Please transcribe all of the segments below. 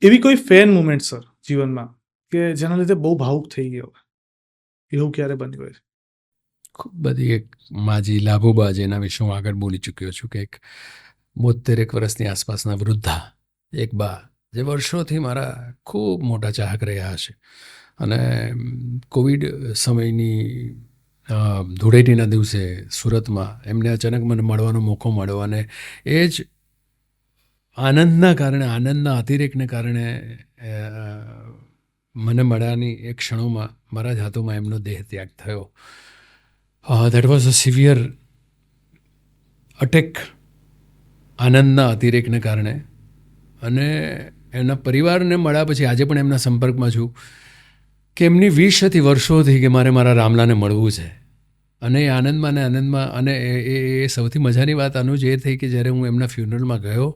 એવી કોઈ fan moment sir જીવનમાં કે જેના લીધે બહુ ભાવુક થઈ ગયો એવું ક્યારે બન્યું હોય? ખૂબ બધી એક માજી લાભુબા જેના વિશે હું આગળ બોલી ચૂક્યો છું કે એક 72 વર્ષની આસપાસના વૃદ્ધા એક બા જે વર્ષોથી મારા ખૂબ મોટા ચાહક રહ્યા હશે અને કોવિડ સમયની ધૂળેટીના દિવસે સુરતમાં એમને અચાનક મને મળવાનો મોકો મળ્યો અને એ જ આનંદના કારણે આનંદના અતિરેકને કારણે મને મળ્યાની એ ક્ષણોમાં મારા જ હાથોમાં એમનો દેહ ત્યાગ થયો. That was a severe attack આનંદના અતિરેકને કારણે. અને એમના પરિવારને મળ્યા પછી આજે પણ એમના સંપર્કમાં છું કે એમની વિશ હતી વર્ષોથી કે મારે મારા રામલાને મળવું છે. અને એ આનંદમાં ને આનંદમાં અને એ સૌથી મજાની વાત આનું જ એ થઈ કે જ્યારે હું એમના ફ્યુનરલમાં ગયો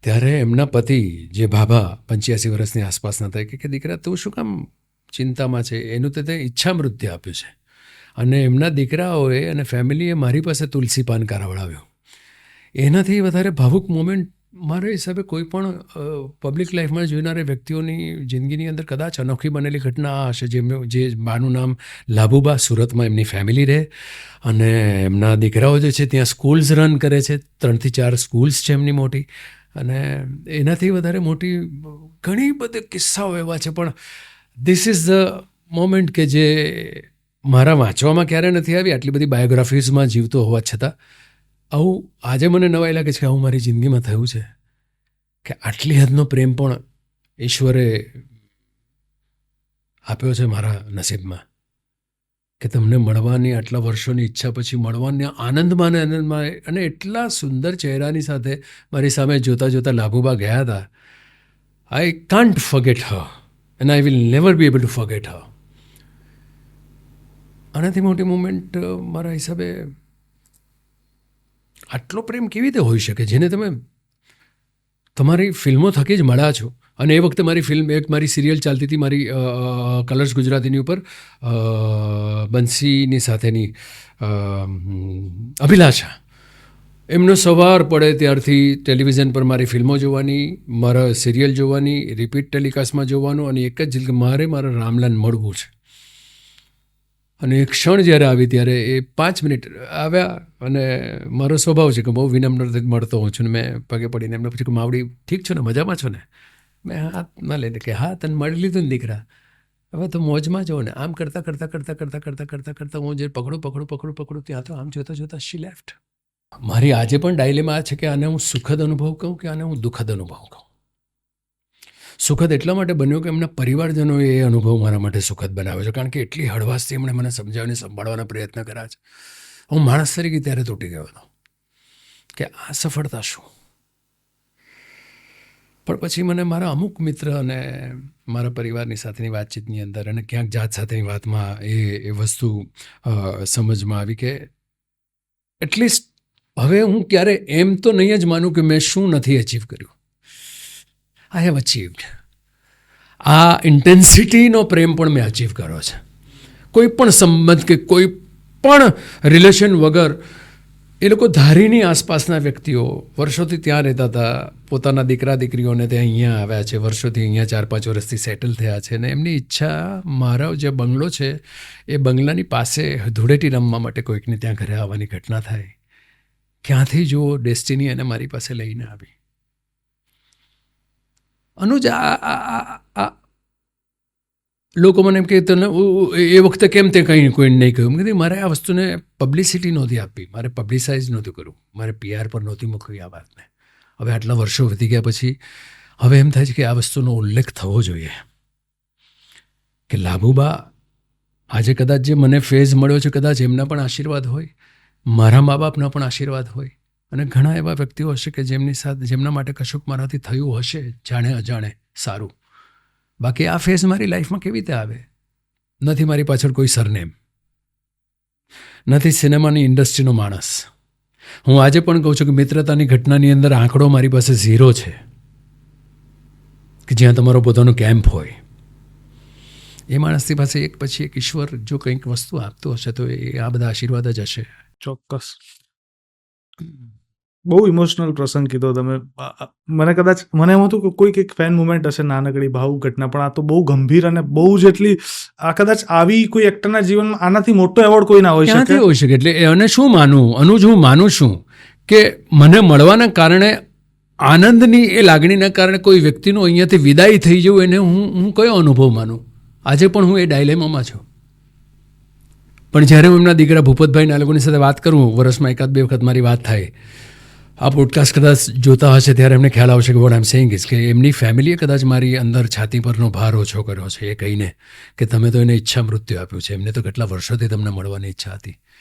ત્યારે એમના પતિ જે ભાભા 85 વર્ષની આસપાસના થાય કે દીકરા તું શું કામ ચિંતામાં છે, એનું તો તે ઈચ્છા મૃત્યુ આપ્યું છે. અને એમના દીકરાઓએ અને ફેમિલીએ મારી પાસે તુલસી પાન કરાવડાવ્યો. એનાથી વધારે ભાવુક મોમેન્ટ મારા હિસાબે કોઈ પણ પબ્લિક લાઈફમાં જોનારા વ્યક્તિઓની જિંદગીની અંદર કદાચ અનોખી બનેલી ઘટના આ હશે. જે બાનું નામ લાભુબા, સુરતમાં એમની ફેમિલી રહે અને એમના દીકરાઓ જે છે ત્યાં સ્કૂલ્સ રન કરે છે. 3 થી 4 સ્કૂલ્સ છે એમની મોટી. અને એનાથી વધારે મોટી ઘણી બધી કિસ્સાઓ એવા છે. પણ ધીસ ઇઝ ધ મોમેન્ટ કે જે મારા વાંચવામાં ક્યારે નથી આવી, આટલી બધી બાયોગ્રાફીઝમાં જીવતો હોવા છતાં આવું આજે મને નવાઈ લાગે છે કે આવું મારી જિંદગીમાં થયું છે કે આટલી હદનો પ્રેમ પણ ઈશ્વરે આપ્યો છે મારા નસીબમાં કે તમને મળવાની આટલા વર્ષોની ઈચ્છા પછી મળવાના આનંદમાં ને આનંદમાં અને એટલા સુંદર ચહેરાની સાથે મારી સામે જોતા જોતા લાભુબા ગયા હતા. I can't forget her and I will never be able to forget her. આનાથી મોટી મુમેન્ટ મારા હિસાબે આટલો પ્રેમ કેવી રીતે હોઈ શકે જેને તમે તમારી ફિલ્મો થકી જ મળ્યા છો. અને એ વખતે મારી ફિલ્મ એક મારી સિરિયલ ચાલતી હતી મારી કલર્સ ગુજરાતીની ઉપર બંસીની સાથેની અભિલાષા. એમનો સવાર પડે ત્યારથી ટેલિવિઝન પર મારી ફિલ્મો જોવાની, મારા સિરિયલ જોવાની, રિપીટ ટેલિકાસ્ટમાં જોવાનું અને એક જ મારે મારા રામલાને મળવું છે. અને એ ક્ષણ જ્યારે આવી ત્યારે એ 5 મિનિટ આવ્યા અને મારો સ્વભાવ છે કે બહુ વિનમ્રથી મળતો હોઉં છું ને મેં પગે પડીને એમને પછી માવડી ઠીક છો ને, મજામાં છો ને? મેં હાથ ના લઈને કે હા તને મળી લીધું ને દીકરા, હવે તો મોજમાં જો ને. આમ કરતાં કરતાં કરતાં કરતાં કરતાં કરતાં કરતાં હું જે પકડું ત્યાં તો આમ જોતાં જોતાં શી લેફ્ટ. મારી આજે પણ ડાયલેમાં છે કે આને હું સુખદ અનુભવ કહું કે આને હું દુઃખદ અનુભવ કહું. સુખદ એટલા માટે બન્યો કે એમના પરિવારજનોએ એ અનુભવ મારા માટે સુખદ બનાવ્યો છે. કારણ કે એટલી હળવાશથી એમણે મને સમજાવીને સંભાળવાના પ્રયત્ન કર્યા છે. હું માણસ તરીકે ત્યારે તૂટી ગયો હતો કે આ સફળતા શું. પણ પછી મને મારા અમુક મિત્ર અને મારા પરિવારની સાથેની વાતચીતની અંદર અને ક્યાંક જાત સાથેની વાતમાં એ વસ્તુ સમજમાં આવી કે એટલીસ્ટ હવે હું ક્યારે એમ તો નહીં જ માનું કે મેં શું નથી અચીવ કર્યું. I have achieved. આ ઇન્ટેન્સિટીનો પ્રેમ પણ મેં અચીવ કર્યો છે. કોઈ પણ સંબંધ કે કોઈ પણ રિલેશન વગર એ લોકો ધારીની આસપાસના વ્યક્તિઓ વર્ષોથી ત્યાં રહેતા હતા, પોતાના દીકરા દીકરીઓને તે અહીંયા આવ્યા છે, વર્ષોથી અહીંયા 4-5 વર્ષથી સેટલ થયા છે. અને એમની ઈચ્છા મારો જે બંગલો છે એ બંગલાની પાસે ધૂળેટી રમવા માટે કોઈકને ત્યાં ઘરે આવવાની ઘટના થાય. ક્યાંથી જુઓ ડેસ્ટિની એને મારી પાસે લઈને આવી. અનુજ લોકો મને એમ કહે તને એ વખતે કેમ તે કંઈ કોઈને નહીં કહ્યું. મેં કીધું મારે આ વસ્તુને પબ્લિસિટી નહોતી આપવી, મારે પબ્લિસાઇઝ નહોતું કરવું, મારે PR પર નહોતી મૂકવી આ વાતને. હવે આટલા વર્ષો વીતી ગયા પછી હવે એમ થાય છે કે આ વસ્તુનો ઉલ્લેખ થવો જોઈએ કે લાભુબા આજે કદાચ જે મને ફેઝ મળ્યો છે કદાચ એમના પણ આશીર્વાદ હોય, મારા મા બાપના પણ આશીર્વાદ હોય અને ઘણા એવા વ્યક્તિઓ હશે કે જેમના માટે કશુંક મારાથી થયું હશે જાણે અજાણે સારું. બાકી આ ફેઝ મારી લાઈફમાં કેવી રીતે આવે? નથી મારી પાછળ કોઈ સરનેમ, નથી સિનેમાની ઇન્ડસ્ટ્રીનો માણસ. હું આજે પણ કહું છું કે મિત્રતાની ઘટનાની અંદર આંકડો મારી પાસે 0 છે કે જ્યાં તમારો પોતાનો કેમ્પ હોય. એ માણસની પાસે એક પછી એક ઈશ્વર જો કંઈક વસ્તુ આપતો હશે તો એ આ બધા આશીર્વાદ જ હશે. ચોક્કસ. બહુ ઇમોશનલ પ્રસંગ કીધો તમે. મને કદાચ મને એમ હતું કે કોઈક એક ફેન મુમેન્ટ હશે, નાનકડી ભાવુક ઘટના, પણ આ તો બહુ ગંભીર અને બહુ જ એટલી આ કદાચ આવી કોઈ એક્ટરના જીવનમાં આનાથી મોટો એવોર્ડ કોઈ ના હોઈ ક્યાંથી શકે. હોઈ શકે? એટલે અને શું માનું અનુજ, હું માનું છું કે મને મળવાના કારણે, આનંદની એ લાગણીના કારણે કોઈ વ્યક્તિનું અહીંયાથી વિદાય થઈ જવું, એને હું કયો અનુભવ માનું? આજે પણ હું એ ડાયલેમામાં છું. પણ જ્યારે હું એમના દીકરા ભૂપતભાઈને આ લોકોની સાથે વાત કરું, વર્ષમાં એકાદ બે વખત મારી વાત થાય, આ પોડકાસ્ટ કદાચ જોતા હશે ત્યારે એમને ખ્યાલ આવશે કે what I am saying is કે એમની ફેમિલીએ કદાચ મારી અંદર છાતી પરનો ભાર ઓછો કર્યો છે એ કહીને કે તમે તો એને ઈચ્છા મૃત્યુ આપ્યું છે, એમને તો કેટલા વર્ષોથી તમને મળવાની ઈચ્છા હતી.